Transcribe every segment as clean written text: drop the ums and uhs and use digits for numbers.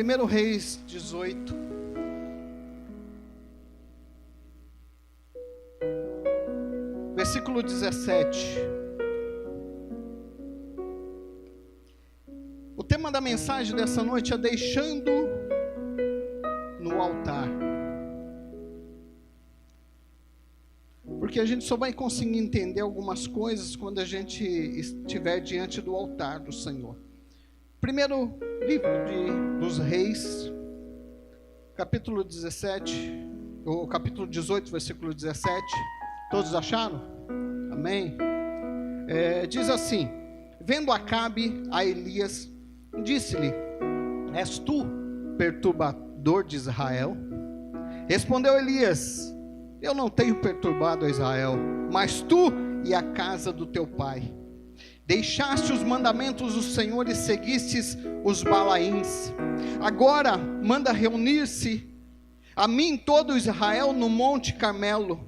1 Reis 18. Versículo 17. O tema da mensagem dessa noite é deixando no altar. Porque a gente só vai conseguir entender algumas coisas quando a gente estiver diante do altar do Senhor. Primeiro livro dos Reis, capítulo 17, ou capítulo 18, versículo 17. Todos acharam? Amém? Diz assim: vendo Acabe a Elias, disse-lhe: és tu perturbador de Israel? Respondeu Elias: eu não tenho perturbado a Israel, mas tu e a casa do teu pai. Deixaste os mandamentos do Senhor e seguistes os Balaíns. Agora manda reunir-se a mim todo Israel no monte Carmelo,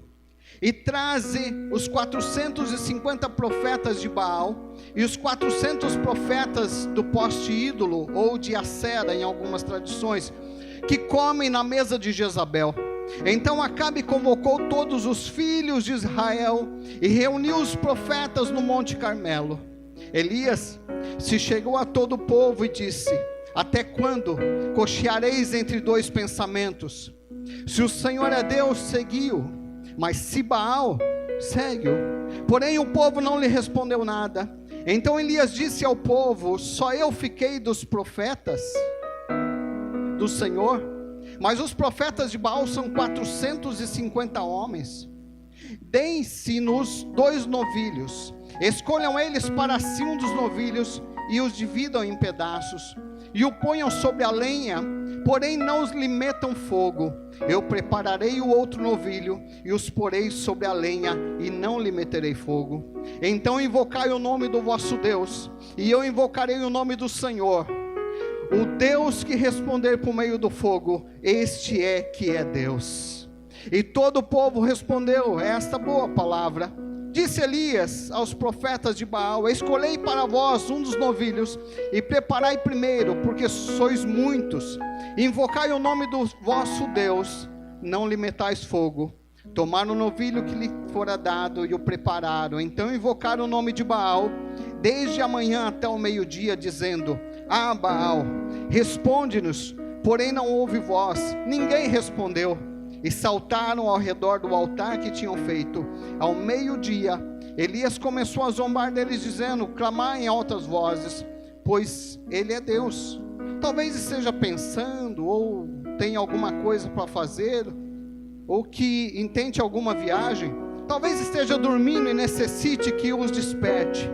e traze os 450 profetas de Baal, e os 400 profetas do poste ídolo, ou de Acera em algumas tradições, que comem na mesa de Jezabel. Então Acabe convocou todos os filhos de Israel, e reuniu os profetas no monte Carmelo. Elias se chegou a todo o povo e disse: até quando cocheareis entre dois pensamentos? Se o Senhor é Deus, segui-o, mas se Baal, segue-o. Porém o povo não lhe respondeu nada. Então Elias disse ao povo: só eu fiquei dos profetas do Senhor? Mas os profetas de Baal são 450 homens. Deem-se-nos 2 novilhos, escolham eles para si um dos novilhos, e os dividam em pedaços, e o ponham sobre a lenha, porém não os lhe metam fogo. Eu prepararei o outro novilho, e os porei sobre a lenha, e não lhe meterei fogo. Então invocai o nome do vosso Deus, e eu invocarei o nome do Senhor. O Deus que responder por meio do fogo, este é que é Deus. E todo o povo respondeu esta boa palavra. Disse Elias aos profetas de Baal: escolhei para vós um dos novilhos, e preparai primeiro, porque sois muitos. Invocai o nome do vosso Deus, não lhe metais fogo. Tomaram o novilho que lhe fora dado e o prepararam. Então invocaram o nome de Baal, desde a manhã até o meio-dia, dizendo: ah, Baal, responde-nos. Porém não houve voz, ninguém respondeu. E saltaram ao redor do altar que tinham feito. Ao meio-dia, Elias começou a zombar deles, dizendo: clamai em altas vozes, pois ele é Deus. Talvez esteja pensando, ou tenha alguma coisa para fazer, ou que intente alguma viagem. Talvez esteja dormindo e necessite que os desperte.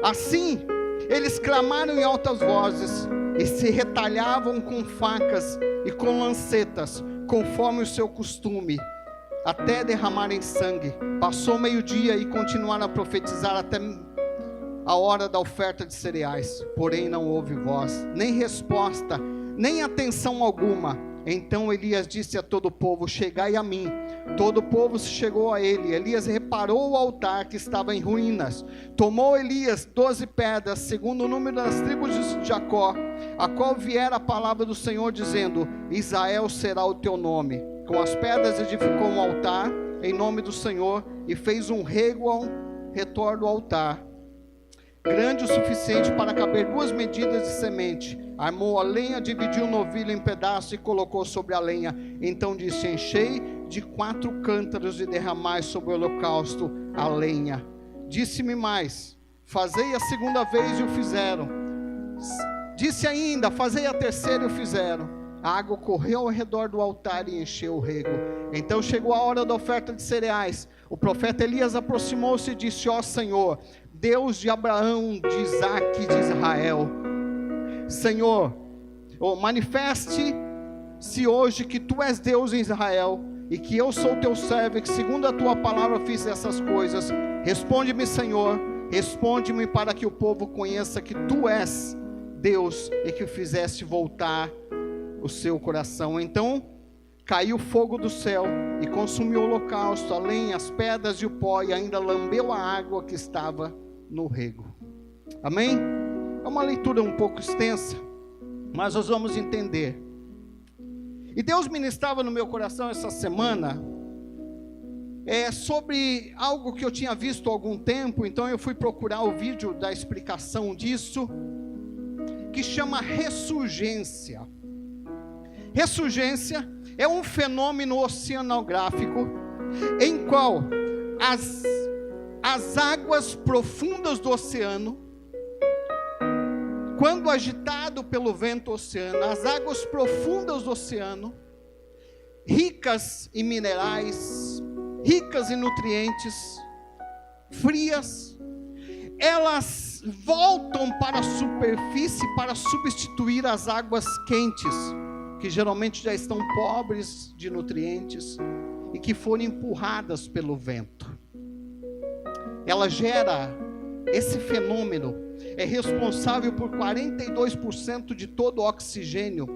Assim, eles clamaram em altas vozes, e se retalhavam com facas e com lancetas, conforme o seu costume, até derramarem sangue. Passou meio-dia e continuaram a profetizar até a hora da oferta de cereais. Porém não houve voz, nem resposta, nem atenção alguma. Então Elias disse a todo o povo: chegai a mim. Todo o povo se chegou a ele. Elias reparou o altar que estava em ruínas. Tomou Elias 12 pedras, segundo o número das tribos de Jacó, a qual viera a palavra do Senhor, dizendo: Israel será o teu nome. Com as pedras edificou um altar em nome do Senhor, e fez um rego ao redor do altar, grande o suficiente para caber 2 medidas de semente. Armou a lenha, dividiu o novilho em pedaços e colocou sobre a lenha. Então disse: enchei de 4 cântaros e derramai sobre o holocausto a lenha. Disse-me mais: fazei a segunda vez, e o fizeram. Disse ainda: fazei a terceira, e o fizeram. A água correu ao redor do altar e encheu o rego. Então chegou a hora da oferta de cereais. O profeta Elias aproximou-se e disse: ó Senhor, Deus de Abraão, de Isaque e de Israel, Senhor, manifeste-se hoje que tu és Deus em Israel, e que eu sou teu servo, e que segundo a tua palavra fiz essas coisas. Responde-me, Senhor, responde-me, para que o povo conheça que tu és Deus, e que o fizeste voltar o seu coração. Então caiu fogo do céu e consumiu o holocausto, a lenha, as pedras e o pó, e ainda lambeu a água que estava no rego. Amém? É uma leitura um pouco extensa, mas nós vamos entender. E Deus ministrava no meu coração essa semana sobre algo que eu tinha visto há algum tempo, então eu fui procurar o vídeo da explicação disso, que chama ressurgência. Ressurgência é um fenômeno oceanográfico em qual as águas profundas do oceano, quando agitado pelo vento oceano, as águas profundas do oceano, ricas em minerais, ricas em nutrientes, frias, elas voltam para a superfície para substituir as águas quentes, que geralmente já estão pobres de nutrientes e que foram empurradas pelo vento. Ela gera esse fenômeno, é responsável por 42% de todo o oxigênio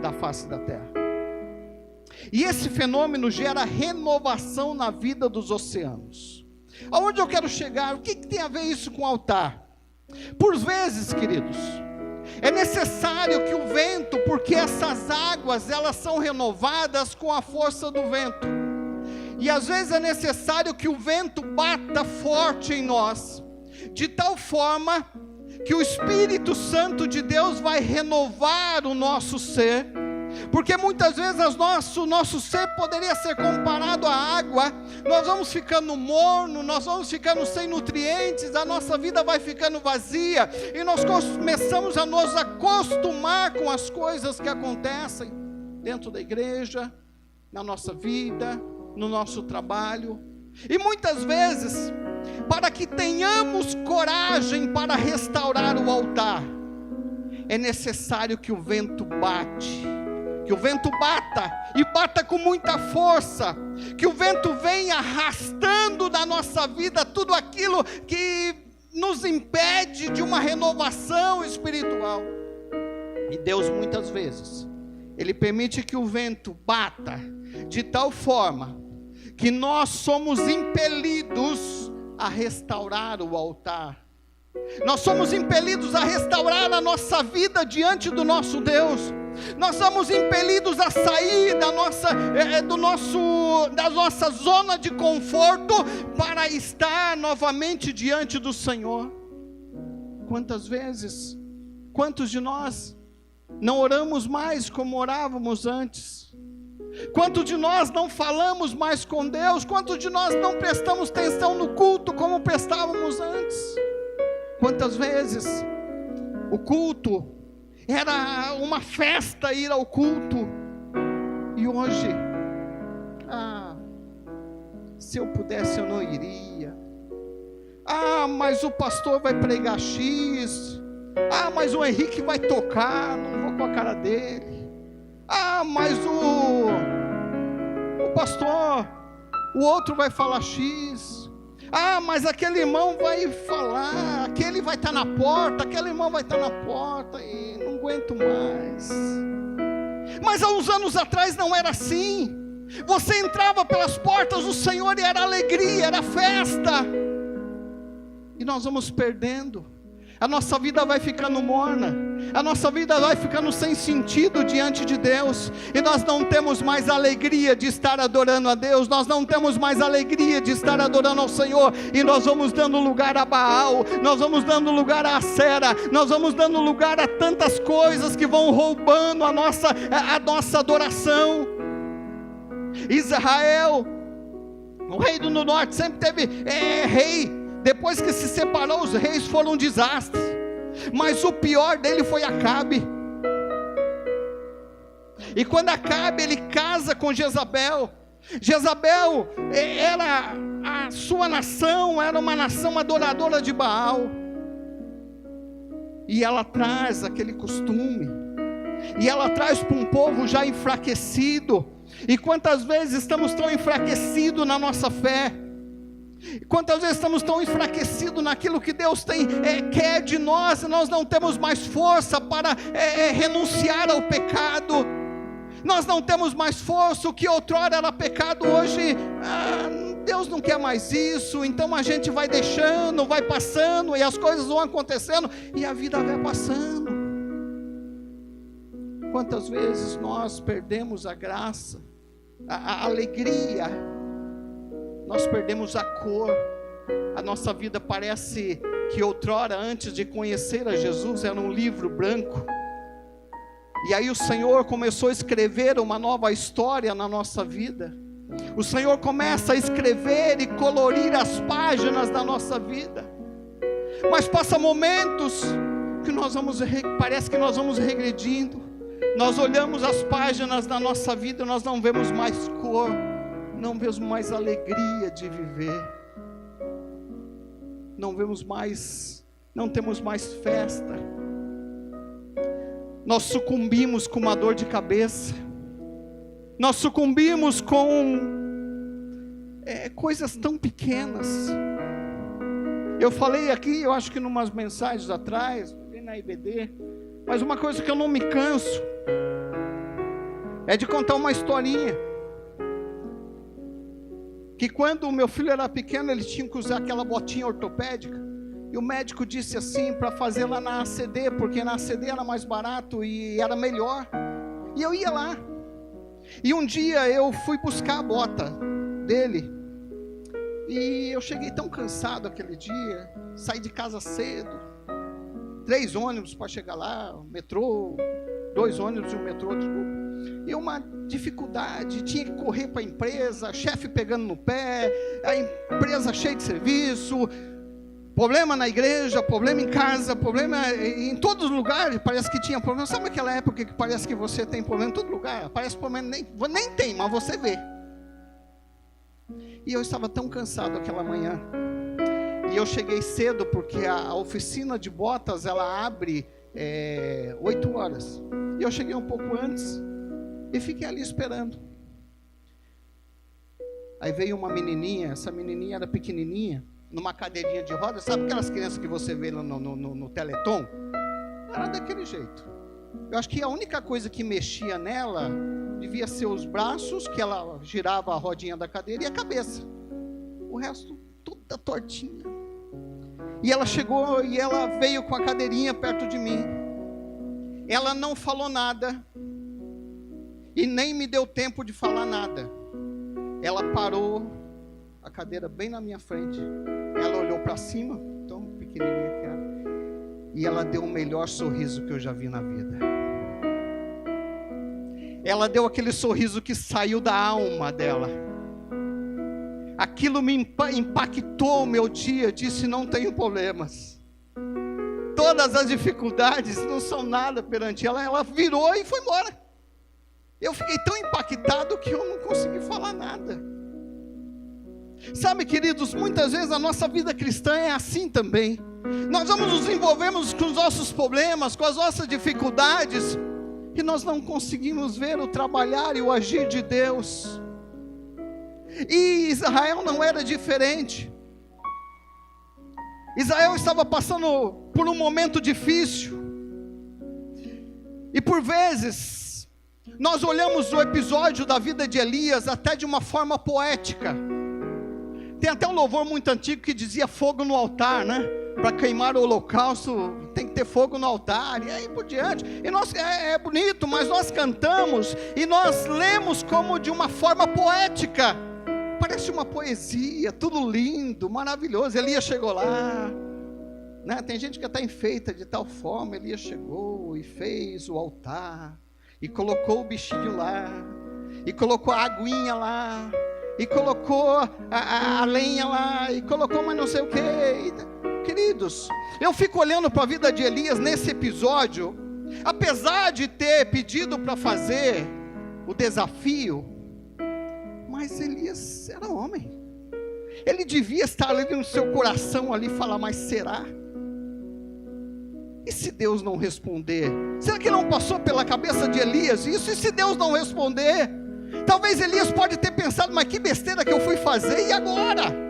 da face da Terra. E esse fenômeno gera renovação na vida dos oceanos. Aonde eu quero chegar? O que tem a ver isso com o altar? Por vezes, queridos, é necessário que o vento, porque essas águas, elas são renovadas com a força do vento. E às vezes é necessário que o vento bata forte em nós, de tal forma que o Espírito Santo de Deus vai renovar o nosso ser, porque muitas vezes o nosso ser poderia ser comparado à água. Nós vamos ficando morno, nós vamos ficando sem nutrientes, a nossa vida vai ficando vazia, e nós começamos a nos acostumar com as coisas que acontecem dentro da igreja, na nossa vida, no nosso trabalho. E muitas vezes, para que tenhamos coragem para restaurar o altar, é necessário que o vento que o vento bata, e bata com muita força, que o vento venha arrastando da nossa vida tudo aquilo que nos impede de uma renovação espiritual. E Deus muitas vezes, Ele permite que o vento bata de tal forma que nós somos impelidos a restaurar o altar. Nós somos impelidos a restaurar a nossa vida diante do nosso Deus. Nós somos impelidos a sair da nossa zona de conforto para estar novamente diante do Senhor. Quantos de nós não oramos mais como orávamos antes? Quantos de nós não falamos mais com Deus? Quantos de nós não prestamos atenção no culto como prestávamos antes? Quantas vezes o culto era uma festa, ir ao culto, e hoje, se eu pudesse eu não iria. Mas o pastor vai pregar X. Mas o Henrique vai tocar, não vou com a cara dele. Mas o pastor, o outro vai falar X. Mas aquele irmão vai falar, aquele vai estar na porta, aquele irmão vai estar na porta, e não aguento mais. Mas há uns anos atrás não era assim. Você entrava pelas portas do Senhor e era alegria, era festa. E nós vamos perdendo. A nossa vida vai ficando morna, a nossa vida vai ficando sem sentido diante de Deus, e nós não temos mais alegria de estar adorando a Deus, nós não temos mais alegria de estar adorando ao Senhor, e nós vamos dando lugar a Baal, nós vamos dando lugar a Acera, nós vamos dando lugar a tantas coisas que vão roubando a nossa adoração. Israel, o reino do norte sempre teve rei. Depois que se separou, os reis foram um desastre. Mas o pior dele foi Acabe. E quando Acabe, ele casa com Jezabel. Jezabel era a sua nação, era uma nação adoradora de Baal. E ela traz aquele costume. E ela traz para um povo já enfraquecido. E quantas vezes estamos tão enfraquecidos na nossa fé? Quantas vezes estamos tão enfraquecidos naquilo que Deus quer de nós, e nós não temos mais força para renunciar ao pecado. Nós não temos mais força. O que outrora era pecado, hoje Deus não quer mais isso. Então a gente vai deixando, vai passando, e as coisas vão acontecendo, e a vida vai passando. Quantas vezes nós perdemos a graça, a alegria, nós perdemos a cor, a nossa vida parece que outrora, antes de conhecer a Jesus, era um livro branco, e aí o Senhor começou a escrever uma nova história na nossa vida. O Senhor começa a escrever e colorir as páginas da nossa vida, mas passa momentos que parece que nós vamos regredindo. Nós olhamos as páginas da nossa vida e nós não vemos mais cor, não vemos mais alegria de viver, não temos mais festa. Nós sucumbimos com uma dor de cabeça, nós sucumbimos com coisas tão pequenas. Eu falei aqui, eu acho que em umas mensagens atrás, na IBD, mas uma coisa que eu não me canso é de contar uma historinha, que quando o meu filho era pequeno, ele tinha que usar aquela botinha ortopédica, e o médico disse assim, para fazer lá na ACD, porque na ACD era mais barato e era melhor, e eu ia lá, e um dia eu fui buscar a bota dele, e eu cheguei tão cansado aquele dia, saí de casa cedo, 3 ônibus para chegar lá, metrô, 2 ônibus e um metrô, desculpa, e uma dificuldade, tinha que correr para a empresa, chefe pegando no pé, a empresa cheia de serviço, problema na igreja, problema em casa, problema em todos os lugares, parece que tinha problema. Sabe aquela época que parece que você tem problema em todo lugar? Parece problema, nem tem, mas você vê. E eu estava tão cansado aquela manhã, e eu cheguei cedo, porque a oficina de botas, ela abre 8 horas, e eu cheguei um pouco antes, e fiquei ali esperando. Aí veio uma menininha, essa menininha era pequenininha, numa cadeirinha de roda, sabe aquelas crianças que você vê no Teleton? Era daquele jeito. Eu acho que a única coisa que mexia nela devia ser os braços, que ela girava a rodinha da cadeira, e a cabeça. O resto, toda tortinha. E ela chegou e ela veio com a cadeirinha perto de mim. Ela não falou nada, e nem me deu tempo de falar nada. Ela parou a cadeira bem na minha frente. Ela olhou para cima, tão pequenininha que era, e ela deu o melhor sorriso que eu já vi na vida. Ela deu aquele sorriso que saiu da alma dela. Aquilo me impactou o meu dia. Disse: não tenho problemas, todas as dificuldades não são nada perante ela. Ela virou e foi embora. Eu fiquei tão impactado que eu não consegui falar nada. Sabe, queridos, muitas vezes a nossa vida cristã é assim também. Nós vamos nos envolvermos com os nossos problemas, com as nossas dificuldades, e nós não conseguimos ver o trabalhar e o agir de Deus. E Israel não era diferente. Israel estava passando por um momento difícil, e por vezes nós olhamos o episódio da vida de Elias até de uma forma poética. Tem até um louvor muito antigo que dizia fogo no altar, né? Para queimar o holocausto tem que ter fogo no altar, e aí por diante. E nós, é bonito, mas nós cantamos e nós lemos como de uma forma poética. Parece uma poesia, tudo lindo, maravilhoso. Elias chegou lá, né? Tem gente que está enfeita de tal forma. Elias chegou e fez o altar, e colocou o bichinho lá, e colocou a aguinha lá, e colocou a lenha lá, e colocou mais não sei o que. Queridos, eu fico olhando para a vida de Elias nesse episódio. Apesar de ter pedido para fazer o desafio, mas Elias era homem. Ele devia estar ali no seu coração ali, falar: mas será? E se Deus não responder? Será que não passou pela cabeça de Elias isso? E se Deus não responder? Talvez Elias pode ter pensado: mas que besteira que eu fui fazer, e agora?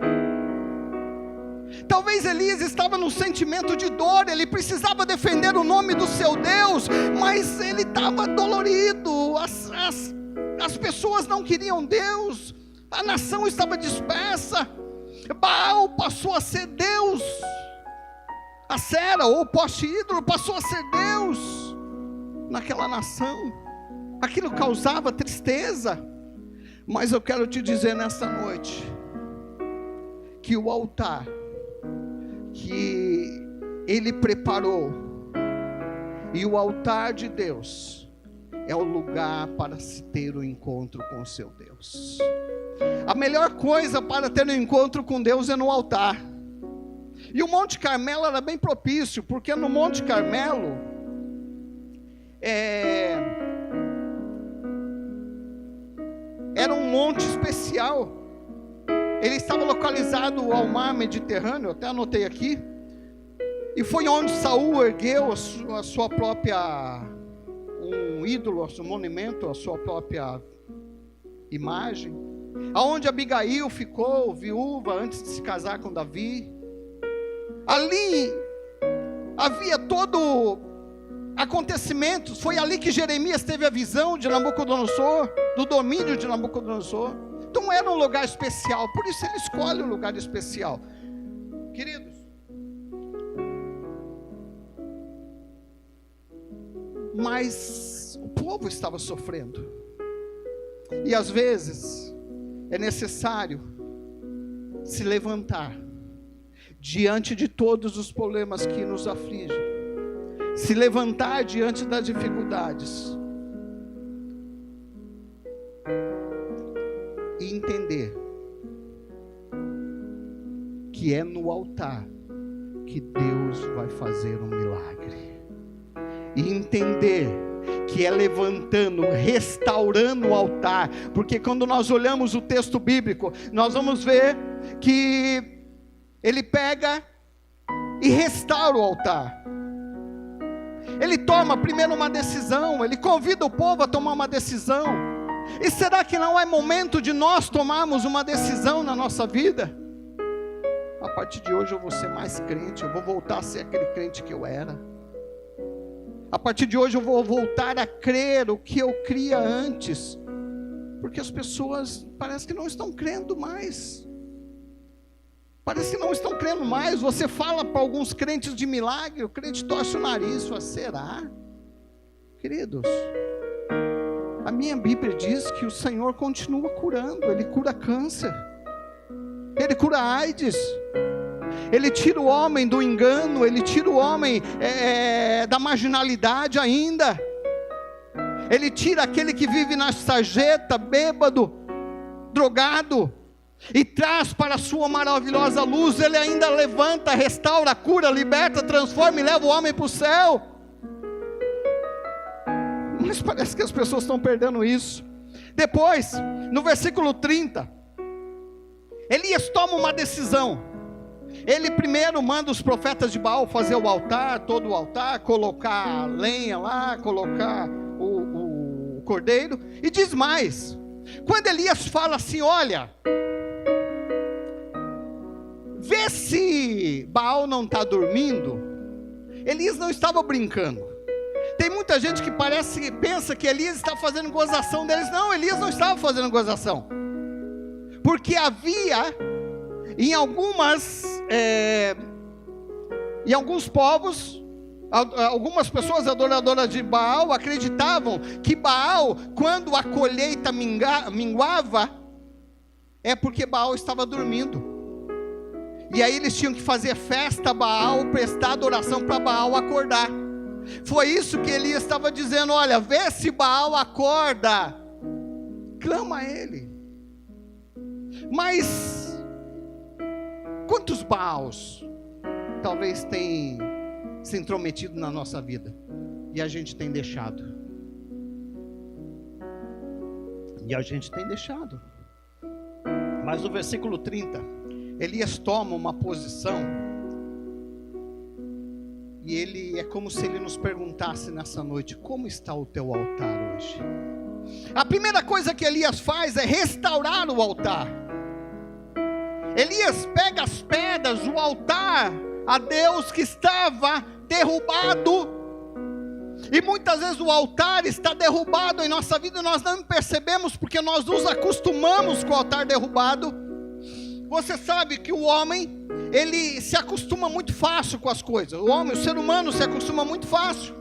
Talvez Elias estava num sentimento de dor, ele precisava defender o nome do seu Deus, mas ele estava dolorido. As pessoas não queriam Deus, a nação estava dispersa. Baal passou a ser Deus, a Sera ou o poste ídolo passou a ser Deus. naquela nação. Aquilo causava tristeza. Mas eu quero te dizer nessa noite, que o altar que Ele preparou, e o altar de Deus, é o lugar para se ter o encontro com o seu Deus. A melhor coisa para ter um encontro com Deus é no altar. E o Monte Carmelo era bem propício, porque no Monte Carmelo, era um monte especial. Ele estava localizado ao mar Mediterrâneo, até anotei aqui. E foi onde Saul ergueu a sua própria, um ídolo, um monumento, a sua própria imagem. Aonde Abigail ficou viúva antes de se casar com Davi. Ali havia todo acontecimentos. Foi ali que Jeremias teve a visão de Nabucodonosor, do domínio de Nabucodonosor. Então era um lugar especial, por isso ele escolhe um lugar especial. Queridos, mas o povo estava sofrendo, e às vezes é necessário se levantar diante de todos os problemas que nos afligem, se levantar diante das dificuldades e entender que é no altar que Deus vai fazer um milagre, e entender que é levantando, restaurando o altar, porque quando nós olhamos o texto bíblico, nós vamos ver que ele pega e restaura o altar. Ele toma primeiro uma decisão, ele convida o povo a tomar uma decisão. E será que não é momento de nós tomarmos uma decisão na nossa vida? A partir de hoje eu vou ser mais crente, eu vou voltar a ser aquele crente que eu era. A partir de hoje eu vou voltar a crer o que eu cria antes, porque as pessoas parece que não estão crendo mais. Parece que não estão crendo mais. Você fala para alguns crentes de milagre, o crente torce o nariz, fala, será? Queridos, a minha Bíblia diz que o Senhor continua curando. Ele cura câncer, Ele cura AIDS, Ele tira o homem do engano, Ele tira o homem da marginalidade ainda. Ele tira aquele que vive na sarjeta, bêbado, drogado, e traz para a sua maravilhosa luz. Ele ainda levanta, restaura, cura, liberta, transforma e leva o homem para o céu. Mas parece que as pessoas estão perdendo isso. Depois, no versículo 30, Elias toma uma decisão. Ele primeiro manda os profetas de Baal fazer o altar, todo o altar, colocar lenha lá, colocar o cordeiro, e diz mais, quando Elias fala assim, olha, vê se Baal não está dormindo. Elias não estava brincando. Tem muita gente que pensa que Elias está fazendo gozação deles. Não, Elias não estava fazendo gozação, porque havia em alguns povos, algumas pessoas adoradoras de Baal acreditavam que Baal, quando a colheita minguava, é porque Baal estava dormindo. E aí eles tinham que fazer festa a Baal, prestar adoração para Baal acordar. Foi isso que Elias estava dizendo, olha, vê se Baal acorda, clama a ele. Mas quantos Baals talvez tem se intrometido na nossa vida e a gente tem deixado? Mas no versículo 30, Elias toma uma posição, e ele é como se ele nos perguntasse nessa noite, como está o teu altar hoje? A primeira coisa que Elias faz é restaurar o altar. Elias pega as pedras, o altar a Deus que estava derrubado, e muitas vezes o altar está derrubado em nossa vida e nós não percebemos, porque nós nos acostumamos com o altar derrubado. Você sabe que o homem, ele se acostuma muito fácil com as coisas. O ser humano se acostuma muito fácil.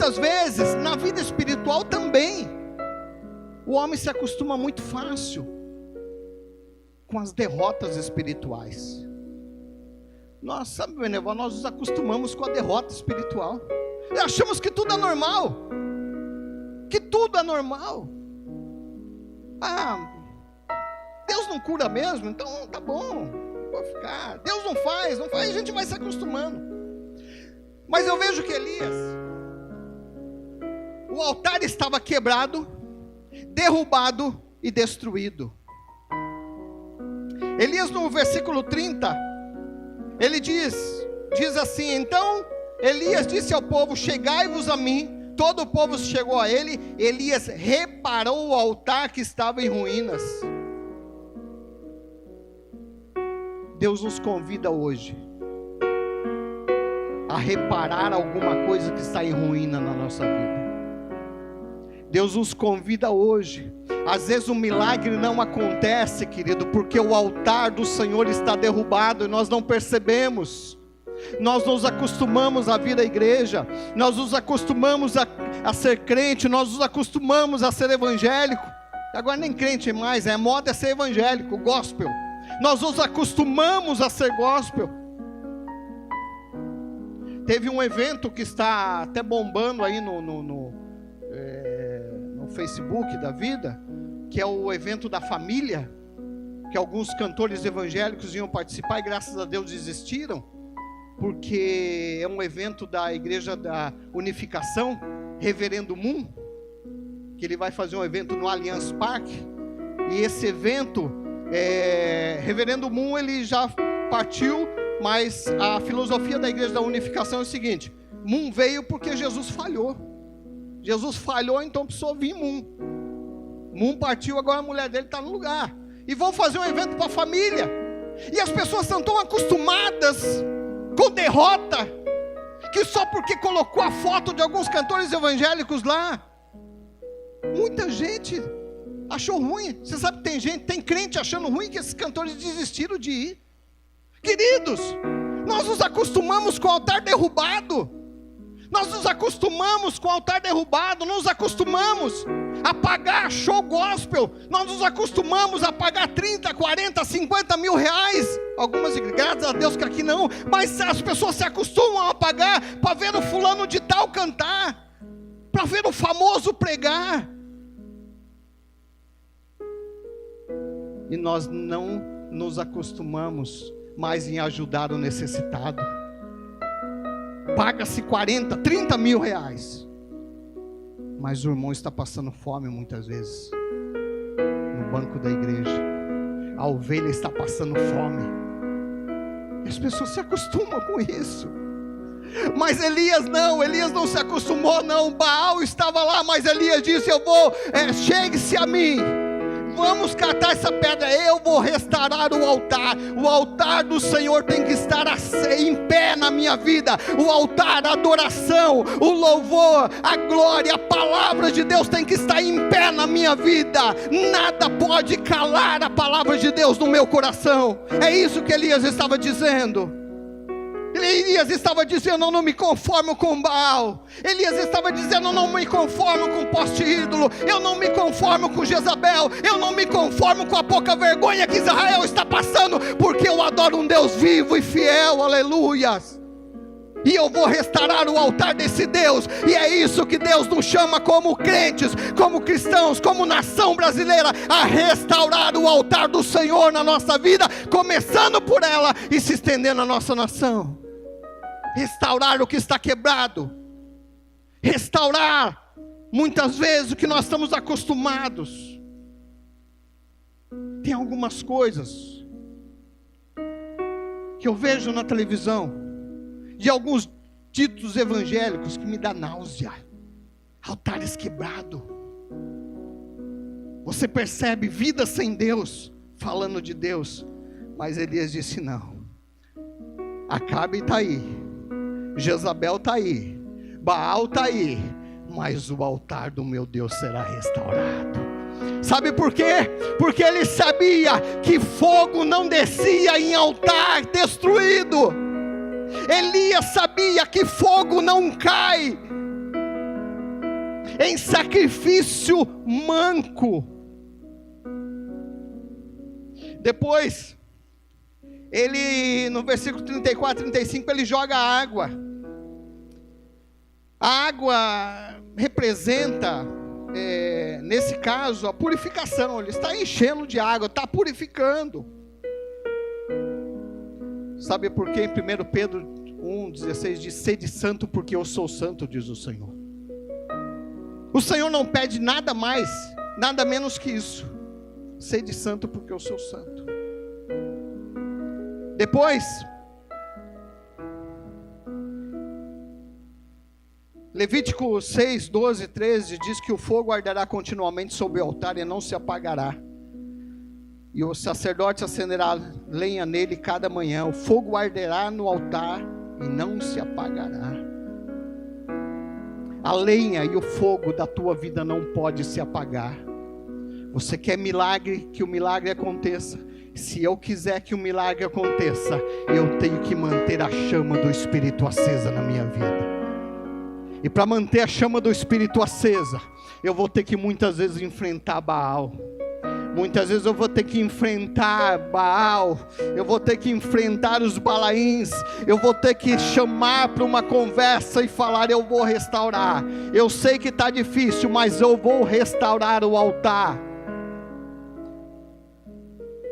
muitas vezes, na vida espiritual também, o homem se acostuma muito fácil com as derrotas espirituais. Nós, sabe, Benevó, nós nos acostumamos com a derrota espiritual. E achamos que tudo é normal. Que tudo é normal. Deus não cura mesmo, então tá bom, vou ficar. Deus não faz, a gente vai se acostumando. Mas eu vejo que Elias, o altar estava quebrado, derrubado e destruído. Elias, no versículo 30, ele diz assim: então Elias disse ao povo: chegai-vos a mim. Todo o povo chegou a ele. Elias reparou o altar que estava em ruínas. Deus nos convida hoje a reparar alguma coisa que está em ruína na nossa vida. Deus nos convida hoje. Às vezes o milagre não acontece, querido, porque o altar do Senhor está derrubado e nós não percebemos. Nós nos acostumamos a vir à igreja, nós nos acostumamos a ser crente, nós nos acostumamos a ser evangélico. Agora nem crente mais, moda é ser evangélico, gospel. Nós nos acostumamos a ser gospel. Teve um evento que está até bombando aí no Facebook da vida, que é o evento da família, que alguns cantores evangélicos iam participar e graças a Deus desistiram, porque é um evento da Igreja da Unificação, Reverendo Moon, que ele vai fazer um evento no Allianz Parque, e esse evento, Reverendo Moon, ele já partiu, mas a filosofia da Igreja da Unificação é o seguinte: Moon veio porque Jesus falhou, então precisou vir Moon partiu, agora a mulher dele está no lugar, e vão fazer um evento para a família, e as pessoas estão tão acostumadas com derrota, que só porque colocou a foto de alguns cantores evangélicos lá, muita gente achou ruim. Você sabe que tem crente achando ruim que esses cantores desistiram de ir. Queridos, nós nos acostumamos com o altar derrubado, nos acostumamos a pagar show gospel, nós nos acostumamos a pagar 30, 40, 50 mil reais, algumas igrejas, graças a Deus que aqui não, mas as pessoas se acostumam a pagar, para ver o fulano de tal cantar, para ver o famoso pregar, e nós não nos acostumamos mais em ajudar o necessitado. Paga-se 40, 30 mil reais, mas o irmão está passando fome muitas vezes, no banco da igreja, a ovelha está passando fome, e as pessoas se acostumam com isso. Mas Elias não se acostumou não. Baal estava lá, mas Elias disse: chegue-se a mim, vamos catar essa pedra, eu vou restaurar o altar do Senhor tem que estar em pé na minha vida, o altar, a adoração, o louvor, a glória, a palavra de Deus tem que estar em pé na minha vida, nada pode calar a palavra de Deus no meu coração. É isso que Elias estava dizendo. Elias estava dizendo: eu não me conformo com Baal. Elias estava dizendo: eu não me conformo com poste ídolo, eu não me conformo com Jezabel, eu não me conformo com a pouca vergonha que Israel está passando, porque eu adoro um Deus vivo e fiel, aleluias, e eu vou restaurar o altar desse Deus. E é isso que Deus nos chama como crentes, como cristãos, como nação brasileira, a restaurar o altar do Senhor na nossa vida, começando por ela e se estendendo na nossa nação. Restaurar o que está quebrado, restaurar muitas vezes o que nós estamos acostumados. Tem algumas coisas que eu vejo na televisão, de alguns ditos evangélicos, que me dá náusea. Altares quebrados, você percebe vida sem Deus, falando de Deus, mas Elias disse: não, Acabe está aí, Jezabel está aí, Baal está aí, mas o altar do meu Deus será restaurado. Sabe por quê? Porque ele sabia que fogo não descia em altar destruído. Elias sabia que fogo não cai em sacrifício manco. Depois, ele, no versículo 34, 35, ele joga água. A água representa, nesse caso, a purificação. Ele está enchendo de água, está purificando. Sabe por quê? Em 1 Pedro 1,16 diz: sede santo porque eu sou santo, diz o Senhor. O Senhor não pede nada mais, nada menos que isso. Sede santo porque eu sou santo. Depois, Levítico 6, 12, 13 diz que o fogo arderá continuamente sobre o altar e não se apagará. E o sacerdote acenderá lenha nele cada manhã. O fogo arderá no altar e não se apagará. A lenha e o fogo da tua vida não pode se apagar. Você quer milagre, que o milagre aconteça. Se eu quiser que o milagre aconteça, eu tenho que manter a chama do Espírito acesa na minha vida. E para manter a chama do Espírito acesa, eu vou ter que muitas vezes enfrentar Baal. Muitas vezes eu vou ter que enfrentar Baal, eu vou ter que enfrentar os Balaíns, eu vou ter que chamar para uma conversa e falar: eu vou restaurar. Eu sei que está difícil, mas eu vou restaurar o altar.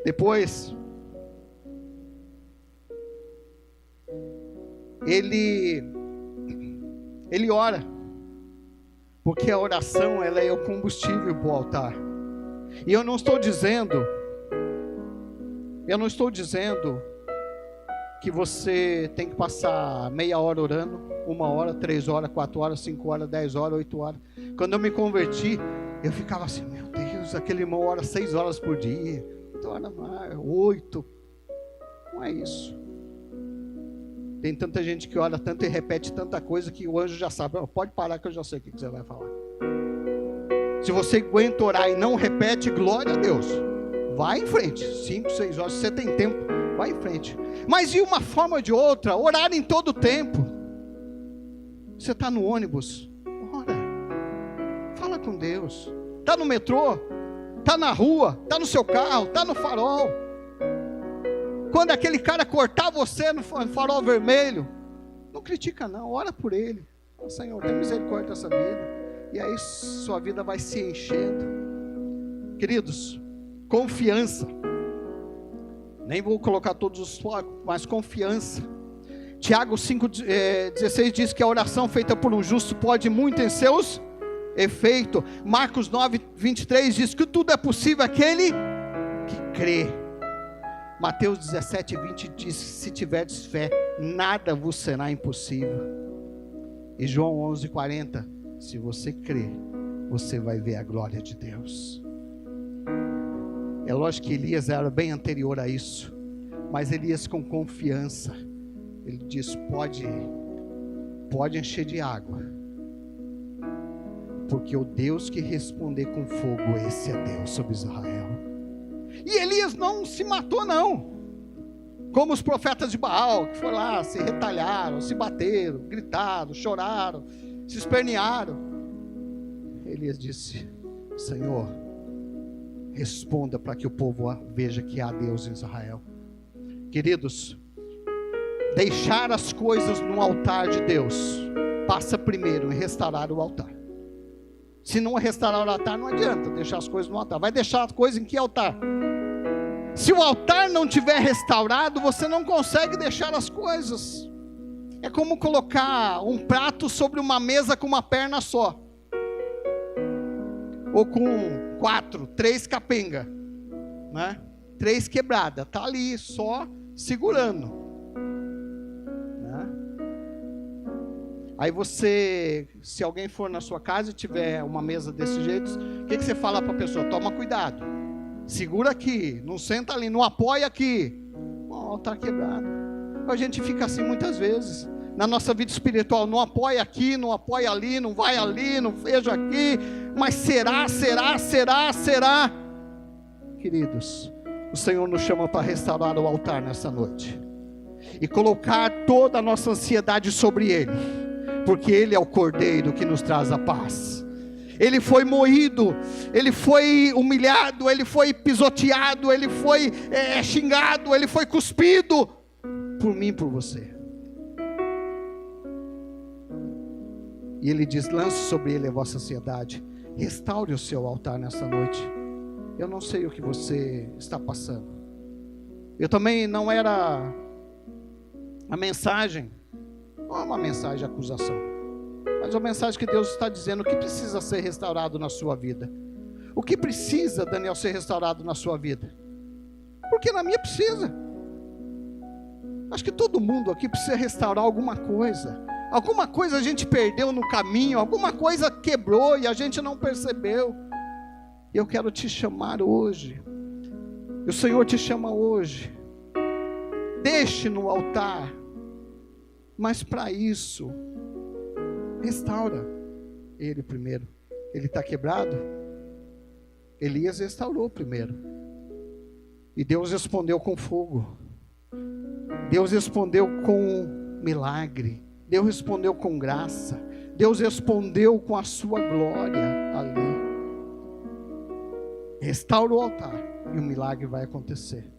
Depois, ele ora, porque a oração ela é o combustível para o altar. E eu não estou dizendo que você tem que passar meia hora orando, 1 hora, 3 horas, 4 horas, 5 horas, 10 horas, 8 horas. Quando eu me converti, eu ficava assim: meu Deus, aquele irmão ora 6 horas por dia, 8 horas mais, 8. Não é isso. Tem tanta gente que ora tanto e repete tanta coisa que o anjo já sabe: pode parar que eu já sei o que você vai falar. Se você aguenta orar e não repete, glória a Deus, vai em frente, 5, 6 horas, se você tem tempo, vai em frente. Mas de uma forma ou de outra, orar em todo tempo. Você está no ônibus, ora, fala com Deus. Está no metrô, está na rua, está no seu carro, está no farol. Quando aquele cara cortar você no farol vermelho, não critica não, ora por ele. Fala: Senhor, tem misericórdia dessa vida. E aí sua vida vai se enchendo. Queridos, confiança. Nem vou colocar todos os focos, mas confiança. Tiago 5,16 diz que a oração feita por um justo pode muito em seus efeitos. Marcos 9,23 diz que tudo é possível àquele que crê. Mateus 17,20 diz: se tiverdes fé, nada vos será impossível. E João 11,40: se você crer, você vai ver a glória de Deus. É lógico que Elias era bem anterior a isso, mas Elias com confiança, ele diz: pode encher de água, porque o Deus que responder com fogo, esse é Deus sobre Israel. E Elias não se matou não, como os profetas de Baal, que foram lá, se retalharam, se bateram, gritaram, choraram, se espernearam. Elias disse: Senhor, responda para que o povo veja que há Deus em Israel. Queridos, deixar as coisas no altar de Deus passa primeiro em restaurar o altar. Se não restaurar o altar, não adianta deixar as coisas no altar. Vai deixar as coisas em que altar? Se o altar não tiver restaurado, você não consegue deixar as coisas. É como colocar um prato sobre uma mesa com uma perna só, ou com 3 capenga, né? 3 quebradas, está ali só segurando, né? Aí você, se alguém for na sua casa e tiver uma mesa desse jeito, o que você fala para a pessoa? Toma cuidado, segura aqui, não senta ali, não apoia aqui. Ó, está quebrado. A gente fica assim muitas vezes na nossa vida espiritual: não apoia aqui, não apoia ali, não vai ali, não veja aqui, mas será. Queridos, o Senhor nos chama para restaurar o altar nessa noite e colocar toda a nossa ansiedade sobre Ele, porque Ele é o Cordeiro que nos traz a paz. ele foi moído, ele foi humilhado, ele foi pisoteado, ele foi xingado, ele foi cuspido por mim e por você. E ele diz: lance sobre ele a vossa ansiedade, restaure o seu altar nessa noite. Eu não sei o que você está passando. Eu também não era a mensagem, não é uma mensagem de acusação, mas uma mensagem que Deus está dizendo o que precisa ser restaurado na sua vida. O que precisa, Daniel, ser restaurado na sua vida? Porque na minha precisa. Acho que todo mundo aqui precisa restaurar alguma coisa. Alguma coisa a gente perdeu no caminho, alguma coisa quebrou e a gente não percebeu. Eu quero te chamar hoje. O Senhor te chama hoje. Deixe no altar. Mas para isso, restaura ele primeiro. Ele está quebrado? Elias restaurou primeiro. E Deus respondeu com fogo. Deus respondeu com milagre. Deus respondeu com graça. Deus respondeu com a sua glória ali. Restaura o altar e o milagre vai acontecer.